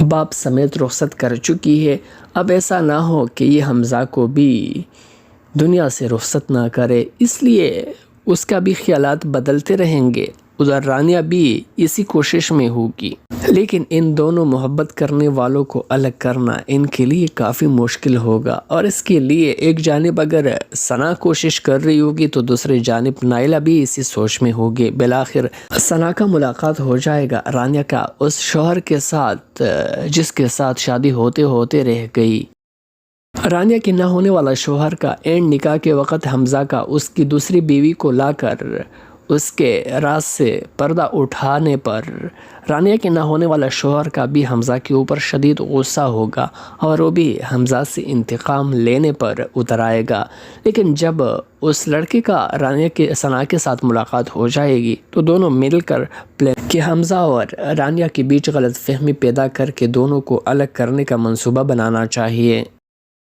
باپ سمیت رخصت کر چکی ہے۔ اب ایسا نہ ہو کہ یہ حمزہ کو بھی دنیا سے رخصت نہ کرے، اس لیے اس کا بھی خیالات بدلتے رہیں گے۔ ادھر رانیہ بھی اسی کوشش میں ہوگی، لیکن ان دونوں محبت کرنے والوں کو الگ کرنا ان کے لیے کافی مشکل ہوگا، اور اس کے لیے ایک جانب اگر ثنا کوشش کر رہی ہوگی تو دوسری جانب نائلہ بھی اسی سوچ میں ہوگی۔ بالآخر ثنا کا ملاقات ہو جائے گا رانیہ کا اس شوہر کے ساتھ جس کے ساتھ شادی ہوتے ہوتے رہ گئی۔ رانیہ کے نہ ہونے والا شوہر کا اینڈ نکاح کے وقت حمزہ کا اس کی دوسری بیوی کو لا کر اس کے راز سے پردہ اٹھانے پر رانیہ کے نہ ہونے والا شوہر کا بھی حمزہ کے اوپر شدید غصہ ہوگا، اور وہ بھی حمزہ سے انتقام لینے پر اتر آئے گا۔ لیکن جب اس لڑکے کا رانیہ کے ثنا کے ساتھ ملاقات ہو جائے گی تو دونوں مل کر پلان کہ حمزہ اور رانیہ کے بیچ غلط فہمی پیدا کر کے دونوں کو الگ کرنے کا منصوبہ بنانا چاہیے۔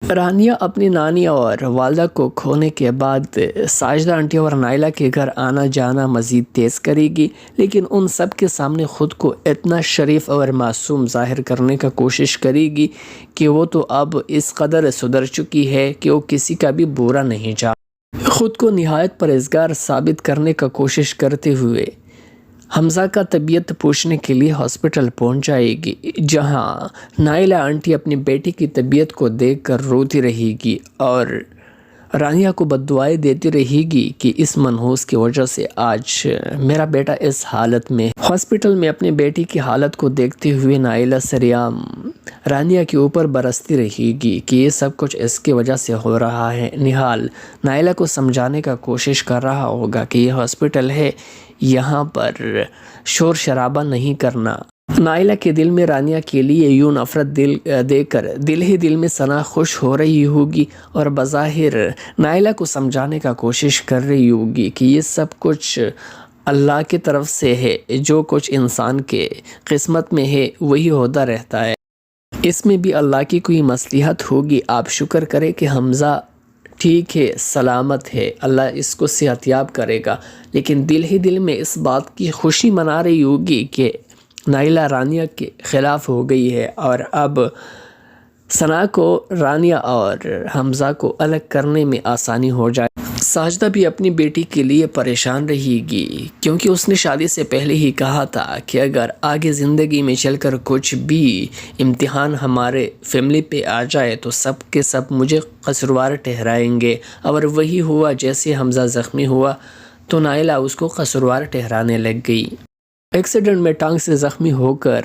رانیہ اپنی نانی اور والدہ کو کھونے کے بعد ساجدہ آنٹی اور نائلہ کے گھر آنا جانا مزید تیز کرے گی، لیکن ان سب کے سامنے خود کو اتنا شریف اور معصوم ظاہر کرنے کا کوشش کرے گی کہ وہ تو اب اس قدر سدھر چکی ہے کہ وہ کسی کا بھی برا نہیں چاہتی۔ خود کو نہایت پرہیزگار ثابت کرنے کا کوشش کرتے ہوئے حمزہ کا طبیعت پوچھنے کے لیے ہاسپٹل پہنچ جائے گی، جہاں نائلہ آنٹی اپنی بیٹی کی طبیعت کو دیکھ کر روتی رہے گی اور رانیہ کو بددعائیں دیتی رہے گی کہ اس منحوس کی وجہ سے آج میرا بیٹا اس حالت میں۔ ہاسپٹل میں اپنی بیٹی کی حالت کو دیکھتے ہوئے نائلہ سریعام رانیہ کے اوپر برستی رہے گی کہ یہ سب کچھ اس کی وجہ سے ہو رہا ہے۔ نہال نائلہ کو سمجھانے کا کوشش کر رہا ہوگا کہ یہ ہاسپٹل ہے، یہاں پر شور شرابہ نہیں کرنا۔ نائلہ کے دل میں رانیہ کے لیے یوں نفرت دے کر دل ہی دل میں ثنا خوش ہو رہی ہوگی، اور بظاہر نائلہ کو سمجھانے کا کوشش کر رہی ہوگی کہ یہ سب کچھ اللہ کی طرف سے ہے، جو کچھ انسان کے قسمت میں ہے وہی ہوتا رہتا ہے، اس میں بھی اللہ کی کوئی مصلحت ہوگی۔ آپ شکر کریں کہ حمزہ ٹھیک ہے، سلامت ہے، اللہ اس کو صحت یاب کرے گا، لیکن دل ہی دل میں اس بات کی خوشی منا رہی ہوگی کہ نائلہ رانیہ کے خلاف ہو گئی ہے، اور اب ثنا کو رانیہ اور حمزہ کو الگ کرنے میں آسانی ہو جائے۔ ساجدہ بھی اپنی بیٹی کے لیے پریشان رہے گی، کیونکہ اس نے شادی سے پہلے ہی کہا تھا کہ اگر آگے زندگی میں چل کر کچھ بھی امتحان ہمارے فیملی پہ آ جائے تو سب کے سب مجھے قصوروار ٹھہرائیں گے، اور وہی ہوا۔ جیسے حمزہ زخمی ہوا تو نائلہ اس کو قصوروار ٹھہرانے لگ گئی۔ ایکسیڈنٹ میں ٹانگ سے زخمی ہو کر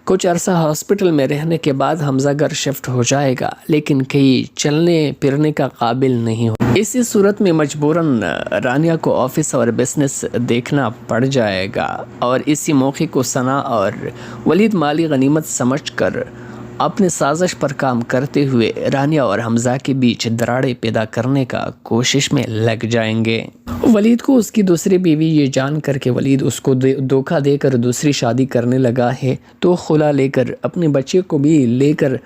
کچھ عرصہ ہاسپٹل میں رہنے کے بعد حمزہ گھر شفٹ ہو جائے گا، لیکن کہیں چلنے پھرنے کا قابل نہیں ہو۔ اسی صورت میں مجبوراً رانیہ کو آفس اور بزنس دیکھنا پڑ جائے گا، اور اسی موقع کو ثنا اور ولید مالی غنیمت سمجھ کر اپنے سازش پر کام کرتے ہوئے رانیہ اور حمزہ کے بیچ دراڑیں پیدا کرنے کا کوشش میں لگ جائیں گے۔ ولید کو اس کی دوسری بیوی یہ جان کر کہ ولید اس کو دھوکہ دے کر دوسری شادی کرنے لگا ہے تو خلا لے کر اپنے بچے کو بھی لے کر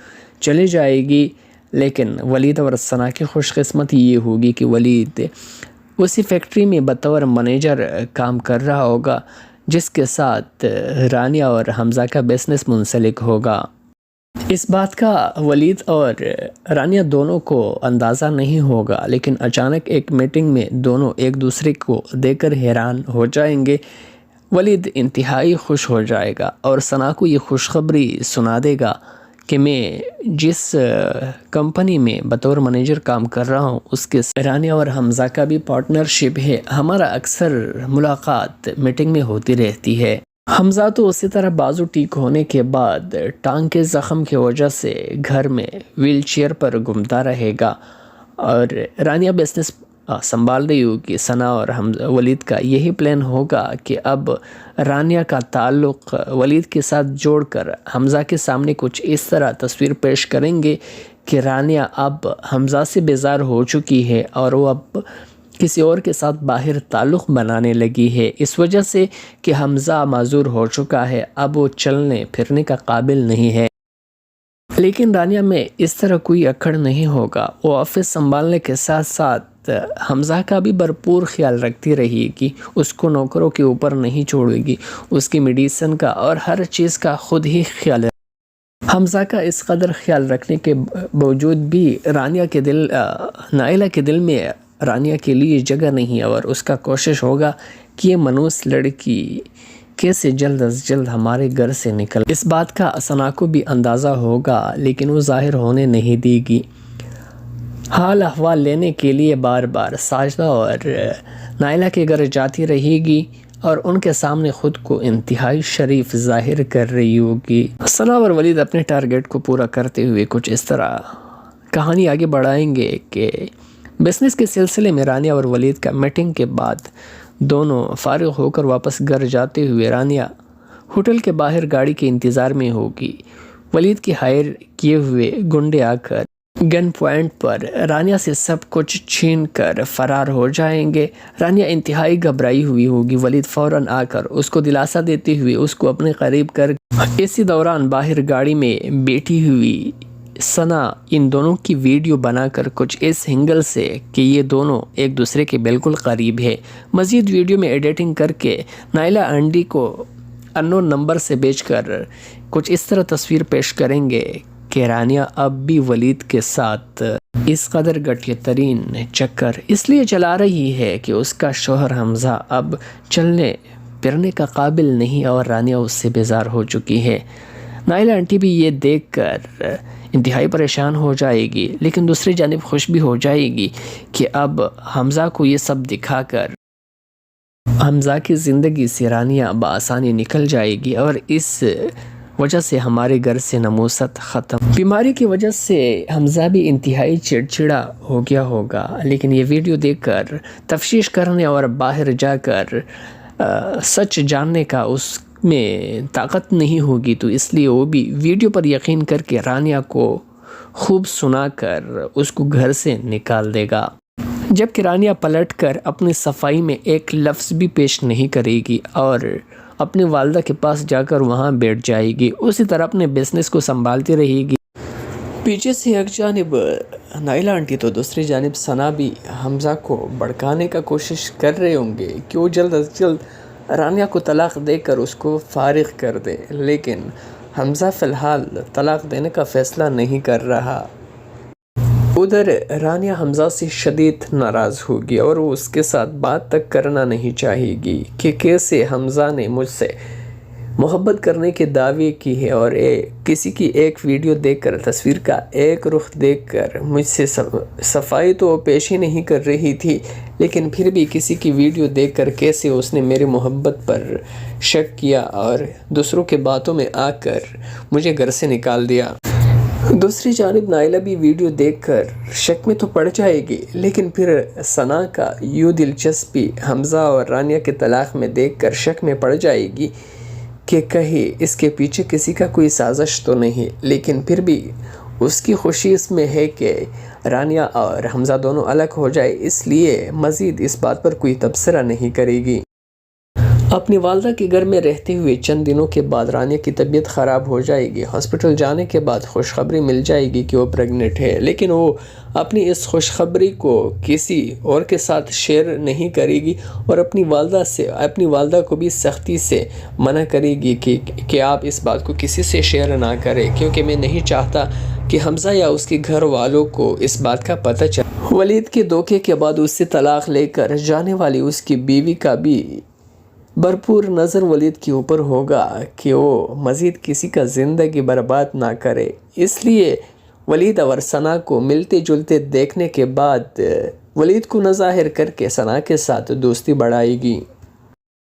چلے جائے گی، لیکن ولید اور ثنا کی خوش قسمتی یہ ہوگی کہ ولید اسی فیکٹری میں بطور مینیجر کام کر رہا ہوگا جس کے ساتھ رانیہ اور حمزہ کا بزنس منسلک ہوگا۔ اس بات کا ولید اور رانیہ دونوں کو اندازہ نہیں ہوگا، لیکن اچانک ایک میٹنگ میں دونوں ایک دوسرے کو دیکھ کر حیران ہو جائیں گے۔ ولید انتہائی خوش ہو جائے گا اور ثنا کو یہ خوشخبری سنا دے گا کہ میں جس کمپنی میں بطور مینیجر کام کر رہا ہوں اس کے رانیہ اور حمزہ کا بھی پارٹنرشپ ہے، ہمارا اکثر ملاقات میٹنگ میں ہوتی رہتی ہے۔ حمزہ تو اسی طرح بازو ٹھیک ہونے کے بعد ٹانگ کے زخم کی وجہ سے گھر میں ویل چیئر پر گھومتا رہے گا، اور رانیہ بزنس سنبھال رہی ہوگی۔ ثنا اور ولید کا یہی پلان ہوگا کہ اب رانیہ کا تعلق ولید کے ساتھ جوڑ کر حمزہ کے سامنے کچھ اس طرح تصویر پیش کریں گے کہ رانیہ اب حمزہ سے بیزار ہو چکی ہے اور وہ اب کسی اور کے ساتھ باہر تعلق بنانے لگی ہے، اس وجہ سے کہ حمزہ معذور ہو چکا ہے، اب وہ چلنے پھرنے کا قابل نہیں ہے۔ لیکن رانیہ میں اس طرح کوئی اکڑ نہیں ہوگا، وہ آفس سنبھالنے کے ساتھ ساتھ حمزہ کا بھی بھرپور خیال رکھتی رہے گی، اس کو نوکروں کے اوپر نہیں چھوڑے گی، اس کی میڈیسن کا اور ہر چیز کا خود ہی خیال حمزہ کا اس قدر خیال رکھنے کے باوجود بھی نائلہ کے دل میں رانیہ کے لیے جگہ نہیں، اور اس کا کوشش ہوگا کہ یہ منوس لڑکی کیسے جلد از جلد ہمارے گھر سے نکل۔ اس بات کا ثنا کو بھی اندازہ ہوگا، لیکن وہ ظاہر ہونے نہیں دے گی۔ حال احوال لینے کے لیے بار بار ساجدہ اور نائلہ کے گھر جاتی رہے گی اور ان کے سامنے خود کو انتہائی شریف ظاہر کر رہی ہوگی۔ ثنا اور ولید اپنے ٹارگٹ کو پورا کرتے ہوئے کچھ اس طرح کہانی آگے بڑھائیں گے کہ بزنس کے سلسلے میں رانیہ اور ولید کا میٹنگ کے بعد دونوں فارغ ہو کر واپس گھر جاتے ہوئے رانیہ ہوٹل کے باہر گاڑی کے انتظار میں ہوگی۔ ولید کی ہائر کیے ہوئے گنڈے آ کر گن پوائنٹ پر رانیہ سے سب کچھ چھین کر فرار ہو جائیں گے۔ رانیہ انتہائی گھبرائی ہوئی ہوگی۔ ولید فوراً آ کر اس کو دلاسا دیتے ہوئے اس کو اپنے قریب کر اسی دوران باہر گاڑی میں بیٹھی ہوئی ثنا ان دونوں کی ویڈیو بنا کر کچھ اس اینگل سے کہ یہ دونوں ایک دوسرے کے بالکل قریب ہے۔ مزید ویڈیو میں ایڈیٹنگ کر کے نائلہ انڈی کو انون نمبر سے بیچ کر کچھ اس طرح تصویر پیش کریں گے کہ رانیہ اب بھی ولید کے ساتھ اس قدر گٹھیا ترین چکر اس لیے چلا رہی ہے کہ اس کا شوہر حمزہ اب چلنے پھرنے کا قابل نہیں اور رانیہ اس سے بیزار ہو چکی ہے۔ نائلہ آنٹی بھی یہ دیکھ کر انتہائی پریشان ہو جائے گی، لیکن دوسری جانب خوش بھی ہو جائے گی کہ اب حمزہ کو یہ سب دکھا کر حمزہ کی زندگی سے رانیہ بآسانی نکل جائے گی اور اس وجہ سے ہمارے گھر سے نموست ختم۔ بیماری کی وجہ سے حمزہ بھی انتہائی چڑچڑا ہو گیا ہوگا، لیکن یہ ویڈیو دیکھ کر تفتیش کرنے اور باہر جا کر سچ جاننے کا اس میں طاقت نہیں ہوگی، تو اس لیے وہ بھی ویڈیو پر یقین کر کے رانیہ کو خوب سنا کر اس کو گھر سے نکال دے گا، جبکہ رانیہ پلٹ کر اپنی صفائی میں ایک لفظ بھی پیش نہیں کرے گی اور اپنی والدہ کے پاس جا کر وہاں بیٹھ جائے گی۔ اسی طرح اپنے بزنس کو سنبھالتی رہے گی۔ پیچھے سے ایک جانب نائلہ آنٹی تو دوسری جانب ثنا بھی حمزہ کو بھڑکانے کا کوشش کر رہے ہوں گے کہ وہ جلد از جلد رانیہ کو طلاق دے کر اس کو فارغ کر دے، لیکن حمزہ فی الحال طلاق دینے کا فیصلہ نہیں کر رہا۔ ادھر رانیہ حمزہ سے شدید ناراض ہوگی اور وہ اس کے ساتھ بات تک کرنا نہیں چاہے گی کہ کیسے حمزہ نے مجھ سے محبت کرنے کے دعوے کی ہے اور کسی کی ایک ویڈیو دیکھ کر تصویر کا ایک رخ دیکھ کر مجھ سے صفائی تو پیش ہی نہیں کر رہی تھی، لیکن پھر بھی کسی کی ویڈیو دیکھ کر کیسے اس نے میری محبت پر شک کیا اور دوسروں کے باتوں میں آ کر مجھے گھر سے نکال دیا۔ دوسری جانب نائلہ بھی ویڈیو دیکھ کر شک میں تو پڑ جائے گی، لیکن پھر ثنا کا یوں دلچسپی حمزہ اور رانیہ کے طلاق میں دیکھ کر شک میں پڑ جائے گی کہ کہیں اس کے پیچھے کسی کا کوئی سازش تو نہیں، لیکن پھر بھی اس کی خوشی اس میں ہے کہ رانیہ اور حمزہ دونوں الگ ہو جائے، اس لیے مزید اس بات پر کوئی تبصرہ نہیں کرے گی۔ اپنی والدہ کے گھر میں رہتے ہوئے چند دنوں کے بعد رانیہ کی طبیعت خراب ہو جائے گی۔ ہاسپٹل جانے کے بعد خوشخبری مل جائے گی کہ وہ پریگننٹ ہے، لیکن وہ اپنی اس خوشخبری کو کسی اور کے ساتھ شیئر نہیں کرے گی اور اپنی والدہ کو بھی سختی سے منع کرے گی کہ آپ اس بات کو کسی سے شیئر نہ کریں، کیونکہ میں نہیں چاہتا کہ حمزہ یا اس کے گھر والوں کو اس بات کا پتہ چلے۔ ولید کے دھوکے کے بعد اس سے طلاق لے کر جانے والی اس کی بیوی کا بھی بھرپور نظر ولید کے اوپر ہوگا کہ وہ مزید کسی کا زندگی برباد نہ کرے، اس لیے ولید اور ثنا کو ملتے جلتے دیکھنے کے بعد ولید کو ناظاہر کر کے ثنا کے ساتھ دوستی بڑھائے گی۔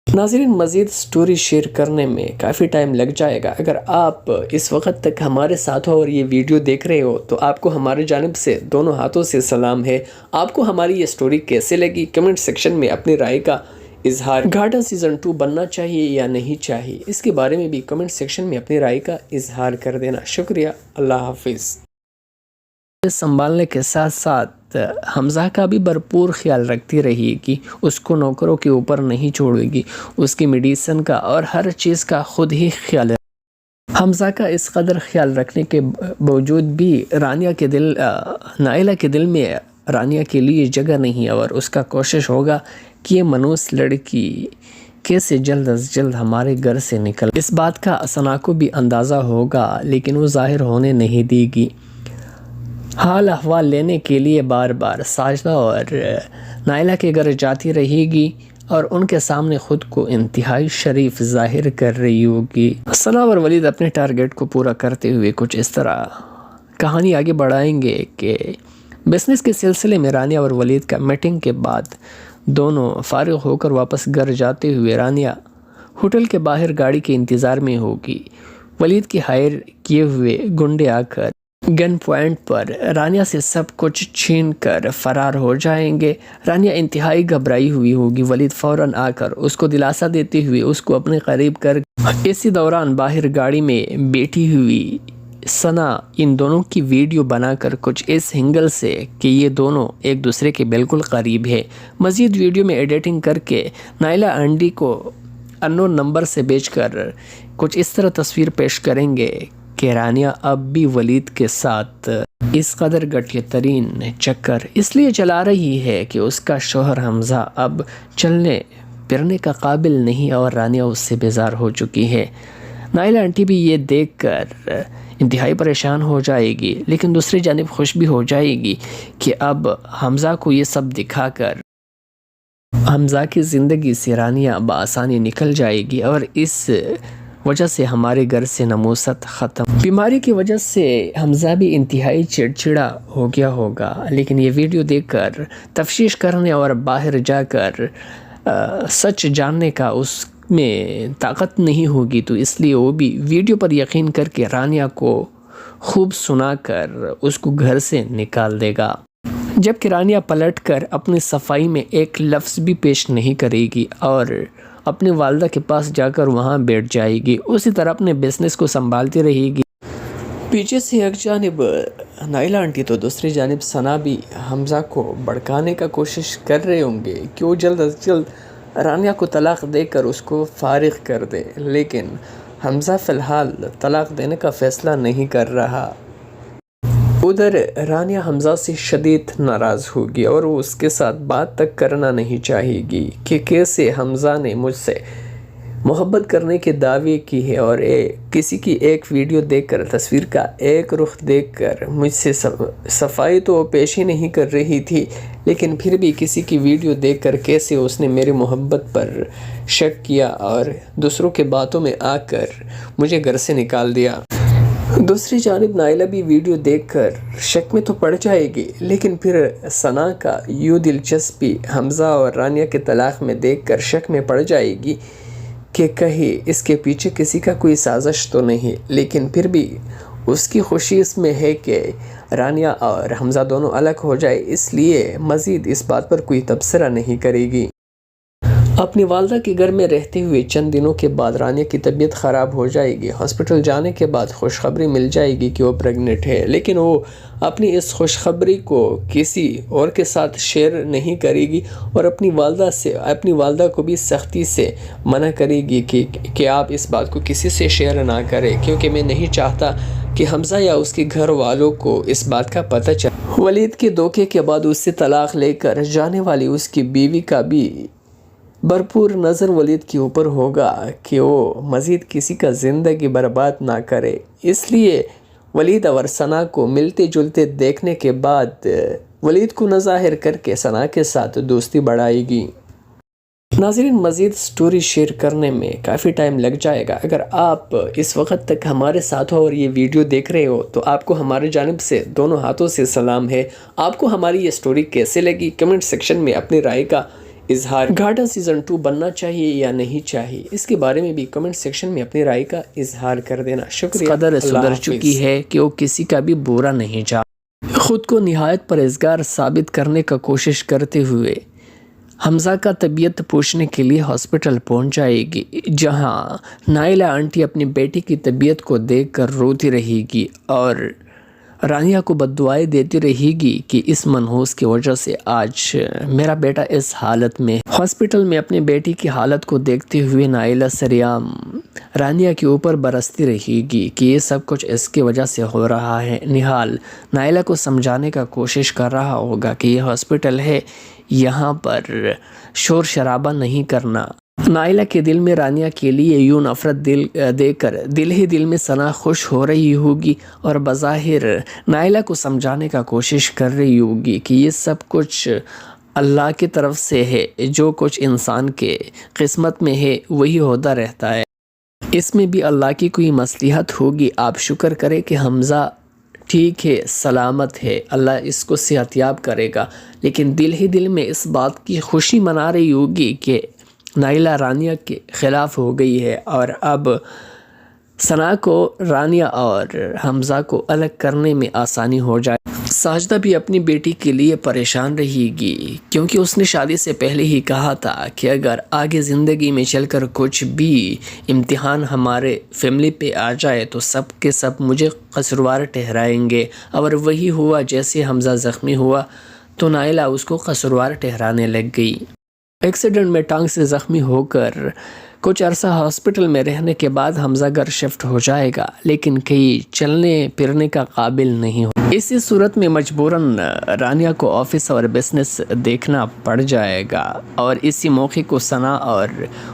ناظرین، مزید سٹوری شیئر کرنے میں کافی ٹائم لگ جائے گا۔ اگر آپ اس وقت تک ہمارے ساتھ ہو اور یہ ویڈیو دیکھ رہے ہو تو آپ کو ہمارے جانب سے دونوں ہاتھوں سے سلام ہے۔ آپ کو ہماری یہ سٹوری کیسے لگی؟ کمنٹ سیکشن میں اپنی رائے کا اظہار۔ گھاٹا سیزن 2 بننا چاہیے یا نہیں چاہیے، اس کے بارے میں بھی کمنٹ سیکشن میں اپنی رائے کا اظہار کر دینا۔ شکریہ، اللہ حافظ۔ سنبھالنے کے ساتھ ساتھ حمزہ کا بھی بھرپور خیال رکھتی رہے گی، اس کو نوکروں کے اوپر نہیں چھوڑے گی، اس کی میڈیسن کا اور ہر چیز کا خود ہی خیال رکھے۔ حمزہ کا اس قدر خیال رکھنے کے باوجود بھی نائلہ کے دل میں رانیہ کے لیے جگہ نہیں، اور اس کا کوشش ہوگا کہ یہ منوس لڑکی کیسے جلد از جلد ہمارے گھر سے نکل۔ اس بات کا ثنا کو بھی اندازہ ہوگا لیکن وہ ظاہر ہونے نہیں دے گی۔ حال احوال لینے کے لیے بار بار ساجدہ اور نائلہ کے گھر جاتی رہے گی اور ان کے سامنے خود کو انتہائی شریف ظاہر کر رہی ہوگی۔ ثنا اور ولید اپنے ٹارگٹ کو پورا کرتے ہوئے کچھ اس طرح کہانی آگے بڑھائیں گے کہ بزنس کے سلسلے میں رانیہ اور ولید کا میٹنگ کے بعد دونوں فارغ ہو کر واپس گھر جاتے ہوئے رانیہ ہوٹل کے باہر گاڑی کے انتظار میں ہوگی۔ ولید کے ہائر کیے ہوئے گنڈے آ کر گن پوائنٹ پر رانیہ سے سب کچھ چھین کر فرار ہو جائیں گے۔ رانیہ انتہائی گھبرائی ہوئی ہوگی۔ ولید فوراً آ کر اس کو دلاسا دیتے ہوئے اس کو اپنے قریب کر اسی دوران باہر گاڑی میں بیٹھی ہوئی ثنا ان دونوں کی ویڈیو بنا کر کچھ اس اینگل سے کہ یہ دونوں ایک دوسرے کے بالکل قریب ہے مزید ویڈیو میں ایڈیٹنگ کر کے نائلہ انڈی کو انون نمبر سے بیچ کر کچھ اس طرح تصویر پیش کریں گے کہ رانیہ اب بھی ولید کے ساتھ اس قدر گھٹیا ترین چکر اس لیے چلا رہی ہے کہ اس کا شوہر حمزہ اب چلنے پھرنے کا قابل نہیں اور رانیہ اس سے بیزار ہو چکی ہے۔ نائلہ آنٹی بھی یہ دیکھ کر انتہائی پریشان ہو جائے گی لیکن دوسری جانب خوش بھی ہو جائے گی کہ اب حمزہ کو یہ سب دکھا کر حمزہ کی زندگی سے رانیہ بآسانی نکل جائے گی اور اس وجہ سے ہمارے گھر سے نموست ختم۔ بیماری کی وجہ سے حمزہ بھی انتہائی چڑچڑا ہو گیا ہوگا لیکن یہ ویڈیو دیکھ کر تفتیش کرنے اور باہر جا کر سچ جاننے کا اس میں طاقت نہیں ہوگی تو اس لیے وہ بھی ویڈیو پر یقین کر کے رانیہ کو خوب سنا کر اس کو گھر سے نکال دے گا، جبکہ رانیہ پلٹ کر اپنی صفائی میں ایک لفظ بھی پیش نہیں کرے گی اور اپنی والدہ کے پاس جا کر وہاں بیٹھ جائے گی۔ اسی طرح اپنے بزنس کو سنبھالتی رہے گی۔ پیچھے سے ایک جانب نائلہ آنٹی تو دوسری جانب ثنا بھی حمزہ کو بھڑکانے کا کوشش کر رہے ہوں گے کہ وہ جلد از جلد رانیہ کو طلاق دے کر اس کو فارغ کر دے، لیکن حمزہ فی الحال طلاق دینے کا فیصلہ نہیں کر رہا۔ ادھر رانیہ حمزہ سے شدید ناراض ہوگی اور وہ اس کے ساتھ بات تک کرنا نہیں چاہے گی کہ کیسے حمزہ نے مجھ سے محبت کرنے کے دعوے کی ہے اور کسی کی ایک ویڈیو دیکھ کر تصویر کا ایک رخ دیکھ کر مجھ سے صفائی تو پیش ہی نہیں کر رہی تھی لیکن پھر بھی کسی کی ویڈیو دیکھ کر کیسے اس نے میری محبت پر شک کیا اور دوسروں کے باتوں میں آ کر مجھے گھر سے نکال دیا۔ دوسری جانب نائلہ بھی ویڈیو دیکھ کر شک میں تو پڑ جائے گی لیکن پھر ثنا کا یوں دلچسپی حمزہ اور رانیہ کے طلاق میں دیکھ کر شک میں پڑ جائے گی کہ کہیں اس کے پیچھے کسی کا کوئی سازش تو نہیں، لیکن پھر بھی اس کی خوشی اس میں ہے کہ رانیہ اور حمزہ دونوں الگ ہو جائے، اس لیے مزید اس بات پر کوئی تبصرہ نہیں کرے گی۔ اپنی والدہ کے گھر میں رہتے ہوئے چند دنوں کے بعد رانیہ کی طبیعت خراب ہو جائے گی۔ ہاسپٹل جانے کے بعد خوشخبری مل جائے گی کہ وہ پریگننٹ ہے، لیکن وہ اپنی اس خوشخبری کو کسی اور کے ساتھ شیئر نہیں کرے گی اور اپنی والدہ کو بھی سختی سے منع کرے گی کہ آپ اس بات کو کسی سے شیئر نہ کریں کیونکہ میں نہیں چاہتا کہ حمزہ یا اس کے گھر والوں کو اس بات کا پتہ چلے۔ ولید کے دھوکے کے بعد اس سے طلاق لے کر جانے والی اس کی بیوی کا بھی بھرپور نظر ولید کے اوپر ہوگا کہ وہ مزید کسی کا زندگی برباد نہ کرے، اس لیے ولید اور ثنا کو ملتے جلتے دیکھنے کے بعد ولید کو ناظاہر کر کے ثنا کے ساتھ دوستی بڑھائے گی۔ ناظرین، مزید سٹوری شیئر کرنے میں کافی ٹائم لگ جائے گا۔ اگر آپ اس وقت تک ہمارے ساتھ ہو اور یہ ویڈیو دیکھ رہے ہو تو آپ کو ہماری جانب سے دونوں ہاتھوں سے سلام ہے۔ آپ کو ہماری یہ سٹوری کیسے لگی کمنٹ سیکشن میں اپنی رائے کا اظہار۔ گھاٹا سیزن 2 بننا چاہیے یا نہیں چاہیے، اس کے بارے میں بھی کمنٹ سیکشن میں اپنی رائے کا اظہار کر دینا۔ شکریہ۔ قدر سدھر چکی ہے کہ وہ کسی کا بھی برا نہیں چاہتا۔ خود کو نہایت پرہیزگار ثابت کرنے کا کوشش کرتے ہوئے حمزہ کا طبیعت پوچھنے کے لیے ہاسپٹل پہنچ جائے گی، جہاں نائلہ آنٹی اپنی بیٹی کی طبیعت کو دیکھ کر روتی رہے گی اور رانیہ کو بددعائیں دیتی رہے گی کہ اس منحوس کی وجہ سے آج میرا بیٹا اس حالت میں۔ ہاسپٹل میں اپنی بیٹی کی حالت کو دیکھتے ہوئے نائلہ سریعام رانیہ کے اوپر برستی رہے گی کہ یہ سب کچھ اس کی وجہ سے ہو رہا ہے۔ نہال نائلہ کو سمجھانے کا کوشش کر رہا ہوگا کہ یہ ہاسپٹل ہے، یہاں پر شور شرابہ نہیں کرنا، نائلہ کے دل میں رانیہ کے لیے یوں نفرت دے کر دل ہی دل میں ثنا خوش ہو رہی ہوگی اور بظاہر نائلہ کو سمجھانے کا کوشش کر رہی ہوگی کہ یہ سب کچھ اللہ کی طرف سے ہے، جو کچھ انسان کے قسمت میں ہے وہی ہوتا رہتا ہے، اس میں بھی اللہ کی کوئی مصلحت ہوگی، آپ شکر کریں کہ حمزہ ٹھیک ہے، سلامت ہے، اللہ اس کو صحت یاب کرے گا۔ لیکن دل ہی دل میں اس بات کی خوشی منا رہی ہوگی کہ نائلہ رانیہ کے خلاف ہو گئی ہے اور اب ثنا کو رانیہ اور حمزہ کو الگ کرنے میں آسانی ہو جائے۔ ساجدہ بھی اپنی بیٹی کے لیے پریشان رہے گی کیونکہ اس نے شادی سے پہلے ہی کہا تھا کہ اگر آگے زندگی میں چل کر کچھ بھی امتحان ہمارے فیملی پہ آ جائے تو سب کے سب مجھے قصوروار ٹھہرائیں گے، اور وہی ہوا۔ جیسے حمزہ زخمی ہوا تو نائلہ اس کو قصوروار ٹھہرانے لگ گئی۔ ایکسیڈنٹ میں ٹانگ سے زخمی ہو کر کچھ عرصہ ہاسپٹل میں رہنے کے بعد حمزہ گھر شفٹ ہو جائے گا، لیکن کہیں چلنے پھرنے کا قابل نہیں ہو۔ اسی صورت میں مجبوراً رانیہ کو آفس اور بزنس دیکھنا پڑ جائے گا، اور اسی موقع کو ثنا اور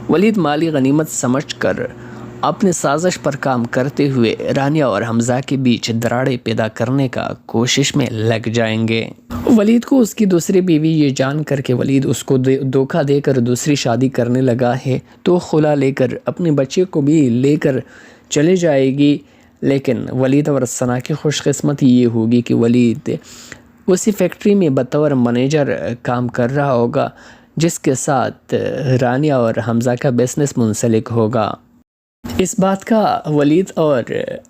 ولید مالی غنیمت سمجھ کر اپنے سازش پر کام کرتے ہوئے رانیہ اور حمزہ کے بیچ دراڑیں پیدا کرنے کا کوشش میں لگ جائیں گے۔ ولید کو اس کی دوسری بیوی یہ جان کر کہ ولید اس کو دھوکہ دے کر دوسری شادی کرنے لگا ہے تو خلا لے کر اپنے بچے کو بھی لے کر چلے جائے گی، لیکن ولید اور ثنا کی خوش قسمتی یہ ہوگی کہ ولید اسی فیکٹری میں بطور منیجر کام کر رہا ہوگا جس کے ساتھ رانیہ اور حمزہ کا بزنس منسلک ہوگا۔ اس بات کا ولید اور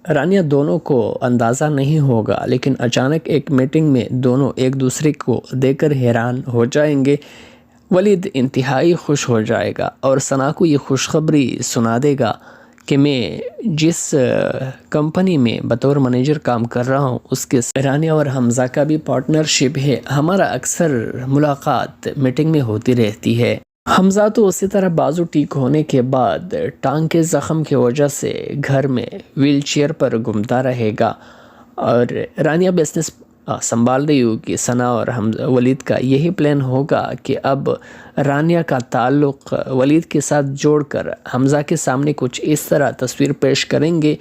رانیہ دونوں کو اندازہ نہیں ہوگا، لیکن اچانک ایک میٹنگ میں دونوں ایک دوسرے کو دیکھ کر حیران ہو جائیں گے۔ ولید انتہائی خوش ہو جائے گا اور ثنا کو یہ خوشخبری سنا دے گا کہ میں جس کمپنی میں بطور منیجر کام کر رہا ہوں اس کے رانیہ اور حمزہ کا بھی پارٹنرشپ ہے، ہمارا اکثر ملاقات میٹنگ میں ہوتی رہتی ہے۔ حمزہ تو اسی طرح بازو ٹھیک ہونے کے بعد ٹانگ کے زخم کی وجہ سے گھر میں ویل چیئر پر گھومتا رہے گا، اور رانیہ بزنس سنبھال رہی ہوگی۔ ثنا اور ولید کا یہی پلان ہوگا کہ اب رانیہ کا تعلق ولید کے ساتھ جوڑ کر حمزہ کے سامنے کچھ اس طرح تصویر پیش کریں گے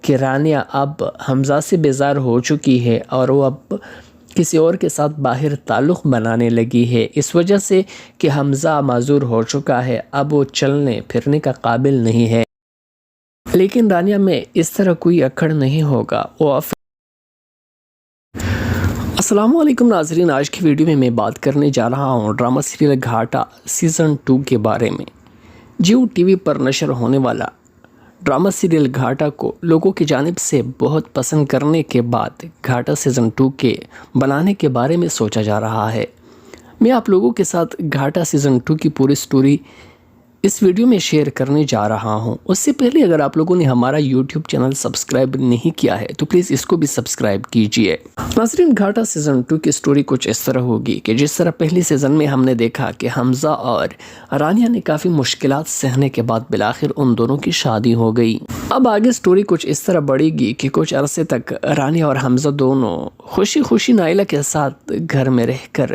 کہ رانیہ اب حمزہ سے بیزار ہو چکی ہے اور وہ اب کسی اور کے ساتھ باہر تعلق بنانے لگی ہے، اس وجہ سے کہ حمزہ معذور ہو چکا ہے، اب وہ چلنے پھرنے کا قابل نہیں ہے۔ لیکن رانیہ میں اس طرح کوئی اکڑ نہیں ہوگا، وہ السلام علیکم ناظرین، آج کی ویڈیو میں بات کرنے جا رہا ہوں ڈرامہ سیریل گھاٹا سیزن 2 کے بارے میں۔ جیو ٹی وی پر نشر ہونے والا ڈرامہ سیریل گھاٹا کو لوگوں کی جانب سے بہت پسند کرنے کے بعد گھاٹا سیزن 2 کے بنانے کے بارے میں سوچا جا رہا ہے۔ میں آپ لوگوں کے ساتھ گھاٹا سیزن 2 کی پوری سٹوری اس ویڈیو میں شیئر کرنے جا رہا ہوں۔ اس سے پہلے اگر آپ لوگوں نے ہمارا یوٹیوب چینل سبسکرائب نہیں کیا ہے تو پلیز اس کو بھی سبسکرائب کیجئے۔ ناظرین، گھاٹا سیزن 2 کی سٹوری کچھ اس طرح ہوگی کہ جس طرح پہلی سیزن میں ہم نے دیکھا کہ حمزہ اور رانیہ نے کافی مشکلات سہنے کے بعد بالآخر ان دونوں کی شادی ہو گئی۔ اب آگے سٹوری کچھ اس طرح بڑھے گی کہ کچھ عرصے تک رانیہ اور حمزہ دونوں خوشی خوشی نائلہ کے ساتھ گھر میں رہ کر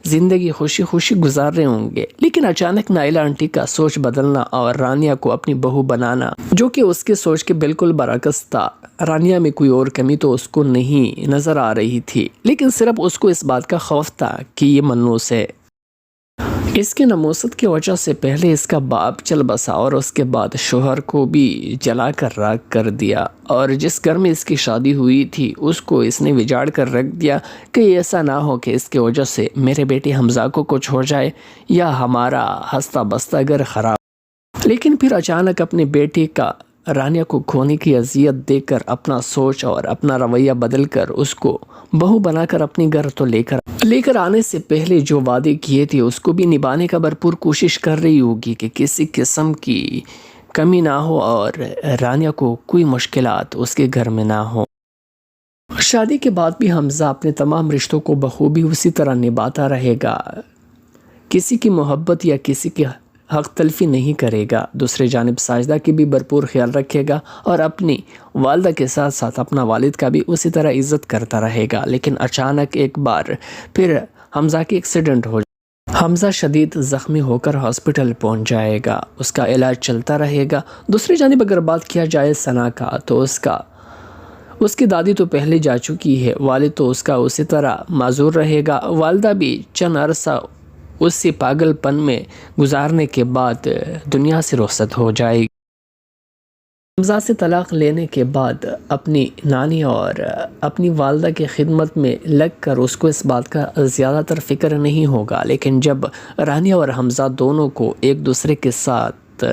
زندگی خوشی خوشی گزار رہے ہوں گے، لیکن اچانک نائلہ آنٹی کا سوچ بدلنا اور رانیہ کو اپنی بہو بنانا جو کہ اس کے سوچ کے بالکل برعکس تھا۔ رانیہ میں کوئی اور کمی تو اس کو نہیں نظر آ رہی تھی، لیکن صرف اس کو اس بات کا خوف تھا کہ یہ منوس ہے۔ اس کے نموست کی وجہ سے پہلے اس کا باپ چل بسا اور اس کے بعد شوہر کو بھی جلا کر راکھ کر دیا، اور جس گھر میں اس کی شادی ہوئی تھی اس کو اس نے وجاڑ کر رکھ دیا کہ ایسا نہ ہو کہ اس کی وجہ سے میرے بیٹے حمزہ کو کچھ ہو جائے یا ہمارا ہستہ بستہ گھر خراب۔ لیکن پھر اچانک اپنے بیٹے کا رانیہ کو کھونے کی اذیت دے کر اپنا سوچ اور اپنا رویہ بدل کر اس کو بہو بنا کر اپنے گھر تو لے کر آنے سے پہلے جو وعدے کیے تھے اس کو بھی نبھانے کا بھرپور کوشش کر رہی ہوگی کہ کسی قسم کی کمی نہ ہو اور رانیہ کو کوئی مشکلات اس کے گھر میں نہ ہو۔ شادی کے بعد بھی حمزہ اپنے تمام رشتوں کو بخوبی اسی طرح نبھاتا رہے گا، کسی کی محبت یا کسی کی حق تلفی نہیں کرے گا۔ دوسرے جانب ساجدہ کی بھی بھرپور خیال رکھے گا اور اپنی والدہ کے ساتھ ساتھ اپنا والد کا بھی اسی طرح عزت کرتا رہے گا۔ لیکن اچانک ایک بار پھر حمزہ کی ایکسیڈنٹ ہو حمزہ شدید زخمی ہو کر ہاسپٹل پہنچ جائے گا، اس کا علاج چلتا رہے گا۔ دوسری جانب اگر بات کیا جائے ثنا کا تو اس کی دادی تو پہلے جا چکی ہے، والد تو اس کا اسی طرح معذور رہے گا، والدہ بھی چند عرصہ اسی پاگل پن میں گزارنے کے بعد دنیا سے رخصت ہو جائے گی۔ حمزہ سے طلاق لینے کے بعد اپنی نانی اور اپنی والدہ کی خدمت میں لگ کر اس کو اس بات کا زیادہ تر فکر نہیں ہوگا، لیکن جب رانیہ اور حمزہ دونوں کو ایک دوسرے کے ساتھ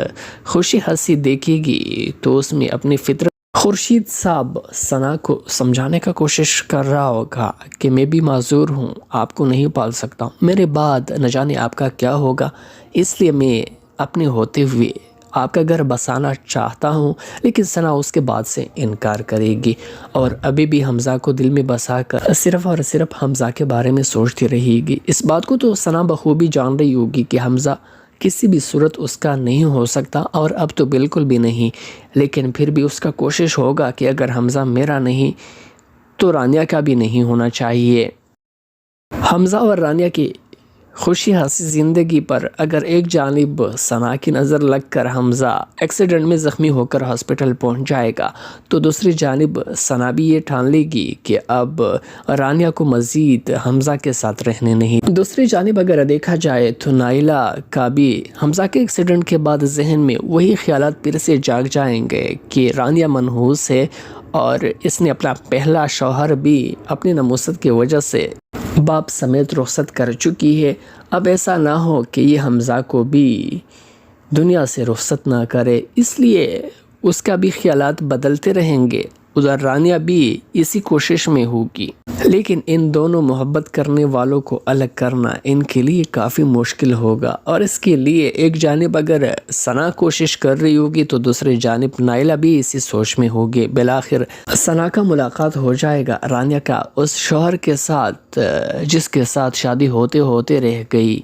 خوشی ہنسی دیکھے گی تو اس میں اپنی فطرت خورشید صاحب ثنا کو سمجھانے کا کوشش کر رہا ہوگا کہ میں بھی معذور ہوں، آپ کو نہیں پال سکتا ہوں، میرے بعد نہ جانے آپ کا کیا ہوگا، اس لیے میں اپنے ہوتے ہوئے آپ کا گھر بسانا چاہتا ہوں۔ لیکن ثنا اس کے بعد سے انکار کرے گی اور ابھی بھی حمزہ کو دل میں بسا کر صرف اور صرف حمزہ کے بارے میں سوچتی رہے گی۔ اس بات کو تو ثنا بخوبی جان رہی ہوگی کہ حمزہ کسی بھی صورت اس کا نہیں ہو سکتا اور اب تو بالکل بھی نہیں، لیکن پھر بھی اس کا کوشش ہوگا کہ اگر حمزہ میرا نہیں تو رانیہ کا بھی نہیں ہونا چاہیے۔ حمزہ اور رانیہ کی خوشی ہنسی زندگی پر اگر ایک جانب ثنا کی نظر لگ کر حمزہ ایکسیڈنٹ میں زخمی ہو کر ہاسپٹل پہنچ جائے گا تو دوسری جانب ثنا بھی یہ ٹھان لے گی کہ اب رانیہ کو مزید حمزہ کے ساتھ رہنے نہیں۔ دوسری جانب اگر دیکھا جائے تو نائلہ کا بھی حمزہ کے ایکسیڈنٹ کے بعد ذہن میں وہی خیالات پھر سے جاگ جائیں گے کہ رانیہ منحوس ہے اور اس نے اپنا پہلا شوہر بھی اپنی ناموست کی وجہ سے باپ سمیت رخصت کر چکی ہے۔ اب ایسا نہ ہو کہ یہ حمزہ کو بھی دنیا سے رخصت نہ کرے، اس لیے اس کا بھی خیالات بدلتے رہیں گے، ادھر رانیہ بھی اسی کوشش میں ہوگی، لیکن ان دونوں محبت کرنے والوں کو الگ کرنا ان کے لیے کافی مشکل ہوگا، اور اس کے لیے ایک جانب اگر ثنا کوشش کر رہی ہوگی تو دوسری جانب نائلہ بھی اسی سوچ میں ہوگی۔ بالآخر ثنا کا ملاقات ہو جائے گا رانیہ کا اس شوہر کے ساتھ جس کے ساتھ شادی ہوتے ہوتے رہ گئی۔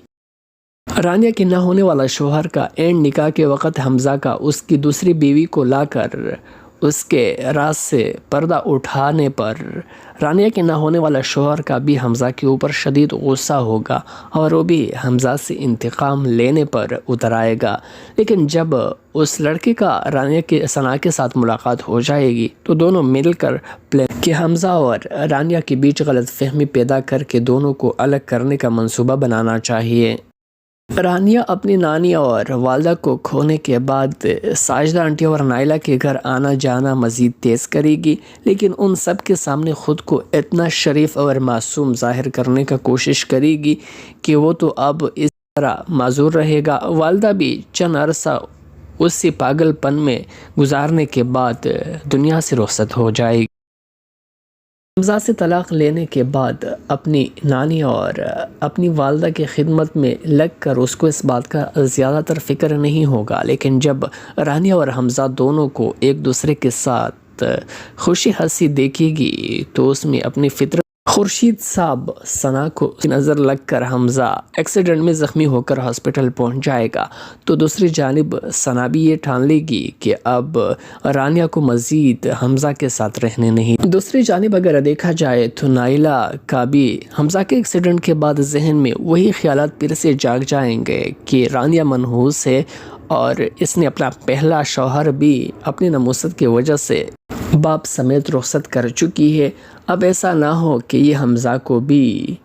رانیہ کے نہ ہونے والا شوہر کا اینڈ نکاح کے وقت حمزہ کا اس کی دوسری بیوی کو لا کر اس کے راز سے پردہ اٹھانے پر رانیہ کے نہ ہونے والا شوہر کا بھی حمزہ کے اوپر شدید غصہ ہوگا اور وہ بھی حمزہ سے انتقام لینے پر اتر آئے گا۔ لیکن جب اس لڑکے کا رانیہ کے ثنا کے ساتھ ملاقات ہو جائے گی تو دونوں مل کر پلان کہ حمزہ اور رانیہ کے بیچ غلط فہمی پیدا کر کے دونوں کو الگ کرنے کا منصوبہ بنانا چاہیے۔ رانیہ اپنی نانی اور والدہ کو کھونے کے بعد ساجدہ آنٹی اور نائلہ کے گھر آنا جانا مزید تیز کرے گی، لیکن ان سب کے سامنے خود کو اتنا شریف اور معصوم ظاہر کرنے کا کوشش کرے گی کہ وہ تو اب اس طرح معذور رہے گا۔ والدہ بھی چند عرصہ اسی پاگل پن میں گزارنے کے بعد دنیا سے رخصت ہو جائے گی۔ حمزہ سے طلاق لینے کے بعد اپنی نانی اور اپنی والدہ کی خدمت میں لگ کر اس کو اس بات کا زیادہ تر فکر نہیں ہوگا، لیکن جب رانیہ اور حمزہ دونوں کو ایک دوسرے کے ساتھ خوشی ہنسی دیکھے گی تو اس میں اپنی فطرت خورشید صاحب ثنا کو نظر لگ کر حمزہ ایکسیڈنٹ میں زخمی ہو کر ہاسپٹل پہنچ جائے گا تو دوسری جانب ثنا بھی یہ ٹھان لے گی کہ اب رانیہ کو مزید حمزہ کے ساتھ رہنے نہیں۔ دوسری جانب اگر دیکھا جائے تو نائلہ کا بھی حمزہ کے ایکسیڈنٹ کے بعد ذہن میں وہی خیالات پھر سے جاگ جائیں گے کہ رانیہ منحوس ہے اور اس نے اپنا پہلا شوہر بھی اپنی ناموست کی وجہ سے باپ سمیت رخصت کر چکی ہے۔ اب ایسا نہ ہو کہ یہ حمزہ کو بھی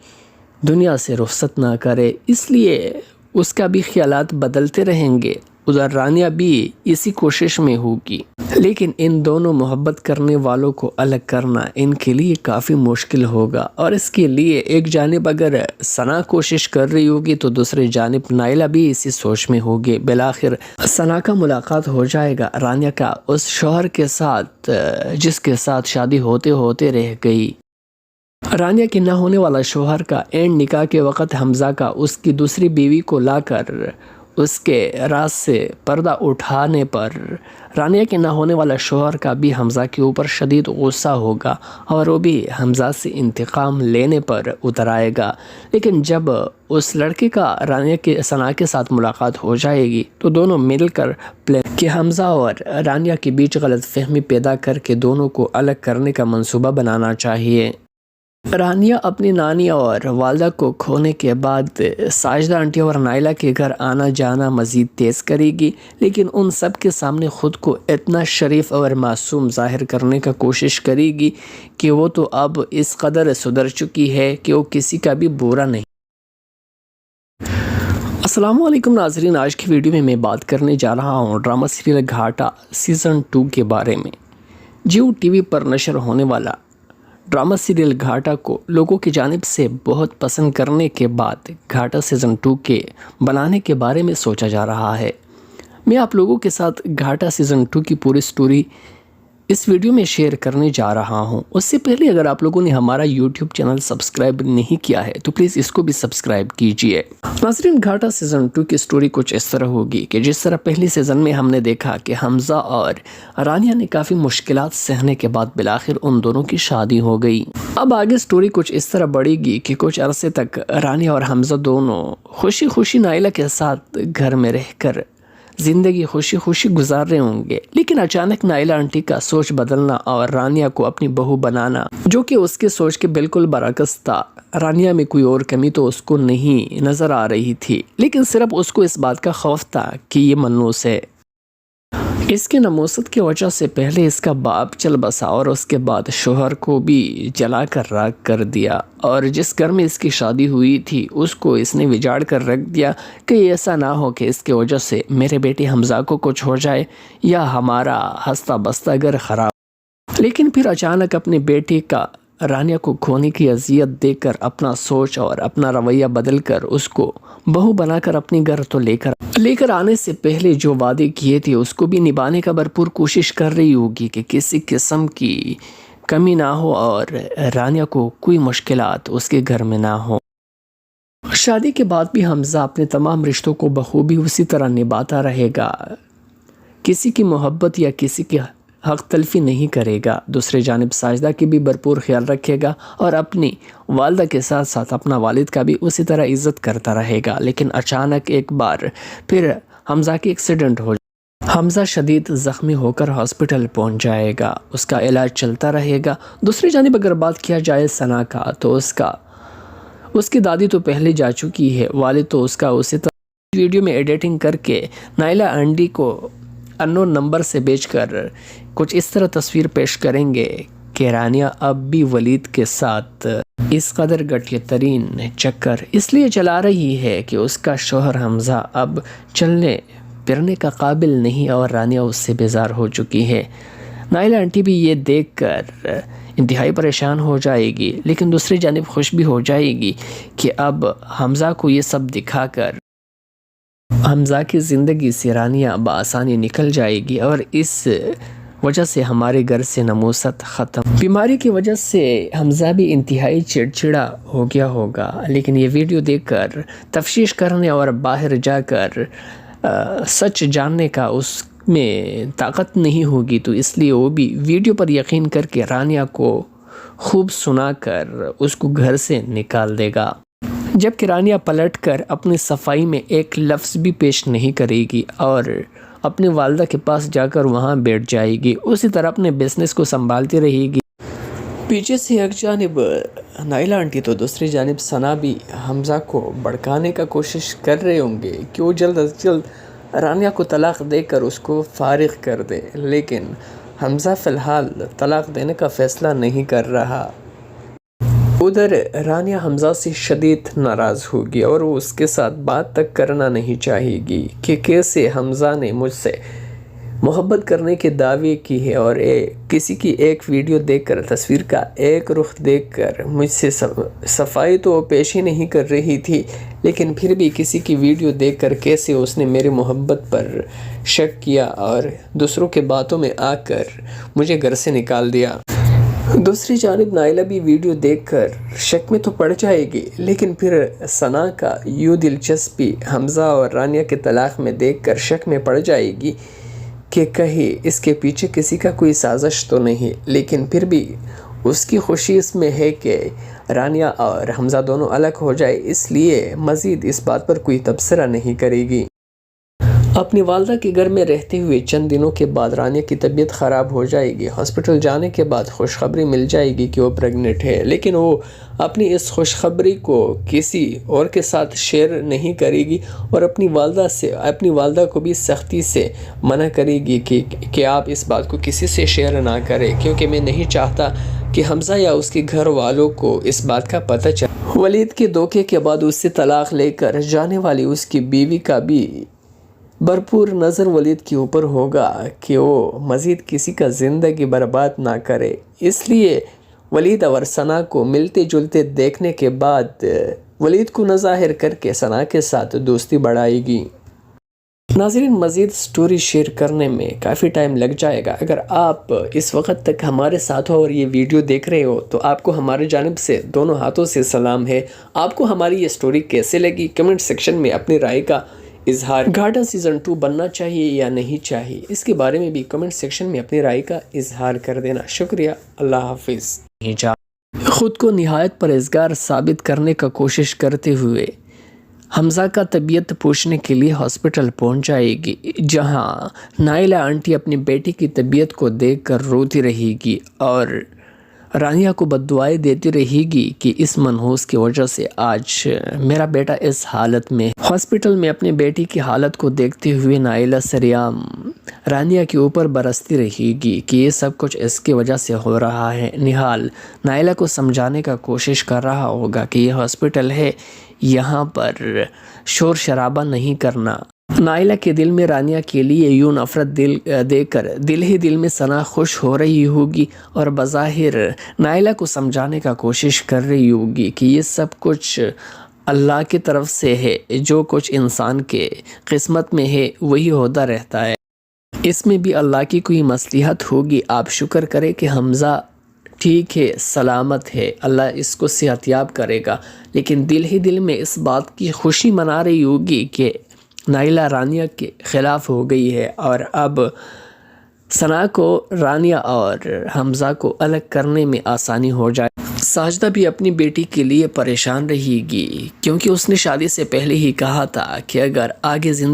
دنیا سے رخصت نہ کرے، اس لیے اس کا بھی خیالات بدلتے رہیں گے، ادھر رانیہ بھی اسی کوشش میں ہوگی، لیکن ان دونوں محبت کرنے والوں کو الگ کرنا ان کے لیے کافی مشکل ہوگا، اور اس کے لیے ایک جانب اگر ثنا کوشش کر رہی ہوگی تو دوسری جانب نائلہ بھی اسی سوچ میں ہوگی۔ بالآخر ثنا کا ملاقات ہو جائے گا رانیہ کا اس شوہر کے ساتھ جس کے ساتھ شادی ہوتے ہوتے رہ گئی۔ رانیہ کے نہ ہونے والا شوہر کا اینڈ نکاح کے وقت حمزہ کا اس کی دوسری بیوی کو لا کر اس کے راز سے پردہ اٹھانے پر رانیہ کے نہ ہونے والا شوہر کا بھی حمزہ کے اوپر شدید غصہ ہوگا اور وہ بھی حمزہ سے انتقام لینے پر اتر آئے گا۔ لیکن جب اس لڑکے کا رانیہ کے ثنا کے ساتھ ملاقات ہو جائے گی تو دونوں مل کر پلان کہ حمزہ اور رانیہ کے بیچ غلط فہمی پیدا کر کے دونوں کو الگ کرنے کا منصوبہ بنانا چاہیے۔ رانیہ اپنی نانی اور والدہ کو کھونے کے بعد ساجدہ آنٹی اور نائلہ کے گھر آنا جانا مزید تیز کرے گی، لیکن ان سب کے سامنے خود کو اتنا شریف اور معصوم ظاہر کرنے کا کوشش کرے گی کہ وہ تو اب اس قدر سدھر چکی ہے کہ وہ کسی کا بھی برا نہیں۔ السلام علیکم ناظرین، آج کی ویڈیو میں میں بات کرنے جا رہا ہوں ڈرامہ سیریل گھاٹا سیزن 2 کے بارے میں۔ جیو ٹی وی پر نشر ہونے والا ڈرامہ سیریل گھاٹا کو لوگوں کی جانب سے بہت پسند کرنے کے بعد گھاٹا سیزن 2 کے بنانے کے بارے میں سوچا جا رہا ہے۔ میں آپ لوگوں کے ساتھ گھاٹا سیزن 2 کی پوری سٹوری اس ویڈیو میں شیئر کرنے جا رہا ہوں۔ اس سے پہلے اگر آپ لوگوں نے ہمارا یوٹیوب چینل سبسکرائب نہیں کیا ہے تو پلیز اس کو بھی سبسکرائب کیجئے۔ ناظرین، گھاٹا سیزن 2 کی سٹوری کچھ اس طرح ہوگی کہ جس طرح پہلی سیزن میں ہم نے دیکھا کہ حمزہ اور رانیہ نے کافی مشکلات سہنے کے بعد بالآخر ان دونوں کی شادی ہو گئی۔ اب آگے سٹوری کچھ اس طرح بڑھے گی کہ کچھ عرصے تک رانیہ اور حمزہ دونوں خوشی خوشی نائلہ کے ساتھ گھر میں رہ کر زندگی خوشی خوشی گزار رہے ہوں گے، لیکن اچانک نائلہ آنٹی کا سوچ بدلنا اور رانیہ کو اپنی بہو بنانا، جو کہ اس کے سوچ کے بالکل برعکس تھا۔ رانیہ میں کوئی اور کمی تو اس کو نہیں نظر آ رہی تھی، لیکن صرف اس کو اس بات کا خوف تھا کہ یہ منوس ہے۔ اس کے نموست کی وجہ سے پہلے اس کا باپ چل بسا اور اس کے بعد شوہر کو بھی جلا کر راکھ کر دیا، اور جس گھر میں اس کی شادی ہوئی تھی اس کو اس نے وجاڑ کر رکھ دیا کہ ایسا نہ ہو کہ اس کی وجہ سے میرے بیٹے حمزہ کو کچھ ہو جائے یا ہمارا ہنستا بستا گھر خراب۔ لیکن پھر اچانک اپنے بیٹے کا رانیہ کو کھونے کی اذیت دے کر اپنا سوچ اور اپنا رویہ بدل کر اس کو بہو بنا کر اپنے گھر تو لے کر آنے سے پہلے جو وعدے کیے تھے اس کو بھی نبھانے کا بھرپور کوشش کر رہی ہوگی کہ کسی قسم کی کمی نہ ہو اور رانیہ کو کوئی مشکلات اس کے گھر میں نہ ہو۔ شادی کے بعد بھی حمزہ اپنے تمام رشتوں کو بخوبی اسی طرح نبھاتا رہے گا، کسی کی محبت یا کسی کی حق تلفی نہیں کرے گا۔ دوسری جانب ساجدہ کی بھی بھرپور خیال رکھے گا اور اپنی والدہ کے ساتھ ساتھ اپنا والد کا بھی اسی طرح عزت کرتا رہے گا۔ لیکن اچانک ایک بار پھر حمزہ کی ایکسیڈنٹ ہو جائے، حمزہ شدید زخمی ہو کر ہاسپٹل پہنچ جائے گا، اس کا علاج چلتا رہے گا۔ دوسری جانب اگر بات کیا جائے ثنا کا تو اس کی دادی تو پہلے جا چکی ہے، والد تو اس کا اسی طرح ویڈیو میں ایڈیٹنگ کر کے نائلہ آنٹی کو انون نمبر سے بیچ کر کچھ اس طرح تصویر پیش کریں گے کہ رانیہ اب بھی ولید کے ساتھ اس قدر گھٹیا ترین چکر اس لیے چلا رہی ہے کہ اس کا شوہر حمزہ اب چلنے پھرنے کا قابل نہیں اور رانیہ اس سے بیزار ہو چکی ہے۔ نائلہ آنٹی بھی یہ دیکھ کر انتہائی پریشان ہو جائے گی، لیکن دوسری جانب خوش بھی ہو جائے گی کہ اب حمزہ کو یہ سب دکھا کر حمزہ کی زندگی سے رانیہ بآسانی نکل جائے گی اور اس وجہ سے ہمارے گھر سے نموست ختم۔ بیماری کی وجہ سے حمزہ بھی انتہائی چڑچڑا ہو گیا ہوگا، لیکن یہ ویڈیو دیکھ کر تفتیش کرنے اور باہر جا کر سچ جاننے کا اس میں طاقت نہیں ہوگی، تو اس لیے وہ بھی ویڈیو پر یقین کر کے رانیہ کو خوب سنا کر اس کو گھر سے نکال دے گا، جبکہ رانیہ پلٹ کر اپنی صفائی میں ایک لفظ بھی پیش نہیں کرے گی اور اپنی والدہ کے پاس جا کر وہاں بیٹھ جائے گی، اسی طرح اپنے بزنس کو سنبھالتی رہے گی۔ پیچھے سے ایک جانب نائلہ آنٹی تو دوسری جانب ثنا بھی حمزہ کو بھڑکانے کا کوشش کر رہے ہوں گے کہ وہ جلد از جلد رانیہ کو طلاق دے کر اس کو فارغ کر دے، لیکن حمزہ فی الحال طلاق دینے کا فیصلہ نہیں کر رہا۔ ادھر رانیہ حمزہ سے شدید ناراض ہوگی اور وہ اس کے ساتھ بات تک کرنا نہیں چاہے گی کہ کیسے حمزہ نے مجھ سے محبت کرنے کے دعوے کی ہے اور کسی کی ایک ویڈیو دیکھ کر تصویر کا ایک رخ دیکھ کر مجھ سے صفائی تو پیش ہی نہیں کر رہی تھی، لیکن پھر بھی کسی کی ویڈیو دیکھ کر کیسے اس نے میری محبت پر شک کیا اور دوسروں کے باتوں میں آ کر مجھے گھر سے نکال دیا۔ دوسری جانب نائلہ بھی ویڈیو دیکھ کر شک میں تو پڑ جائے گی، لیکن پھر ثنا کا یوں دلچسپی حمزہ اور رانیہ کے طلاق میں دیکھ کر شک میں پڑ جائے گی کہ کہیں اس کے پیچھے کسی کا کوئی سازش تو نہیں، لیکن پھر بھی اس کی خوشی اس میں ہے کہ رانیہ اور حمزہ دونوں الگ ہو جائے، اس لیے مزید اس بات پر کوئی تبصرہ نہیں کرے گی۔ اپنی والدہ کے گھر میں رہتے ہوئے چند دنوں کے بعد رانیہ کی طبیعت خراب ہو جائے گی۔ ہاسپٹل جانے کے بعد خوشخبری مل جائے گی کہ وہ پریگننٹ ہے، لیکن وہ اپنی اس خوشخبری کو کسی اور کے ساتھ شیئر نہیں کرے گی اور اپنی والدہ کو بھی سختی سے منع کرے گی کہ آپ اس بات کو کسی سے شیئر نہ کریں، کیونکہ میں نہیں چاہتا کہ حمزہ یا اس کے گھر والوں کو اس بات کا پتہ چلے۔ ولید کے دھوکے کے بعد اس سے طلاق لے کر جانے والی اس کی بیوی کا بھی بھرپور نظر ولید کے اوپر ہوگا کہ وہ مزید کسی کا زندگی برباد نہ کرے، اس لیے ولید اور ثنا کو ملتے جلتے دیکھنے کے بعد ولید کو ناظاہر کر کے ثنا کے ساتھ دوستی بڑھائے گی۔ ناظرین، مزید سٹوری شیئر کرنے میں کافی ٹائم لگ جائے گا۔ اگر آپ اس وقت تک ہمارے ساتھ ہو اور یہ ویڈیو دیکھ رہے ہو تو آپ کو ہمارے جانب سے دونوں ہاتھوں سے سلام ہے۔ آپ کو ہماری یہ سٹوری کیسے لگی؟ کمنٹ سیکشن میں اپنی رائے کا اظہار۔ گھاٹا سیزن 2 بننا چاہیے یا نہیں چاہیے، اس کے بارے میں بھی کمنٹ سیکشن میں اپنی رائے کا اظہار کر دینا۔ شکریہ، اللہ حافظ۔ خود کو نہایت پرہیزگار ثابت کرنے کا کوشش کرتے ہوئے حمزہ کا طبیعت پوچھنے کے لیے ہاسپٹل پہنچ جائے گی، جہاں نائلہ آنٹی اپنی بیٹی کی طبیعت کو دیکھ کر روتی رہے گی اور رانیہ کو بددعائیں دیتی رہے گی کہ اس منحوس کی وجہ سے آج میرا بیٹا اس حالت میں۔ ہاسپٹل میں اپنے بیٹی کی حالت کو دیکھتے ہوئے نائلہ سریعام رانیہ کے اوپر برستی رہے گی کہ یہ سب کچھ اس کی وجہ سے ہو رہا ہے۔ نہال نائلہ کو سمجھانے کا کوشش کر رہا ہوگا کہ یہ ہاسپٹل ہے، یہاں پر شور شرابہ نہیں کرنا۔ نائلہ کے دل میں رانیہ کے لیے یوں نفرت دے کر دل ہی دل میں ثنا خوش ہو رہی ہوگی اور بظاہر نائلہ کو سمجھانے کا کوشش کر رہی ہوگی کہ یہ سب کچھ اللہ کی طرف سے ہے، جو کچھ انسان کے قسمت میں ہے وہی ہوتا رہتا ہے، اس میں بھی اللہ کی کوئی مصلحت ہوگی۔ آپ شکر کریں کہ حمزہ ٹھیک ہے، سلامت ہے، اللہ اس کو صحت یاب کرے گا، لیکن دل ہی دل میں اس بات کی خوشی منا رہی ہوگی کہ نائلہ رانیہ کے خلاف ہو گئی ہے اور اب ثنا کو رانیہ اور حمزہ کو الگ کرنے میں آسانی ہو جائے۔ ساجدہ بھی اپنی بیٹی کے لیے پریشان رہے گی، کیونکہ اس نے شادی سے پہلے ہی کہا تھا کہ اگر آگے زندگی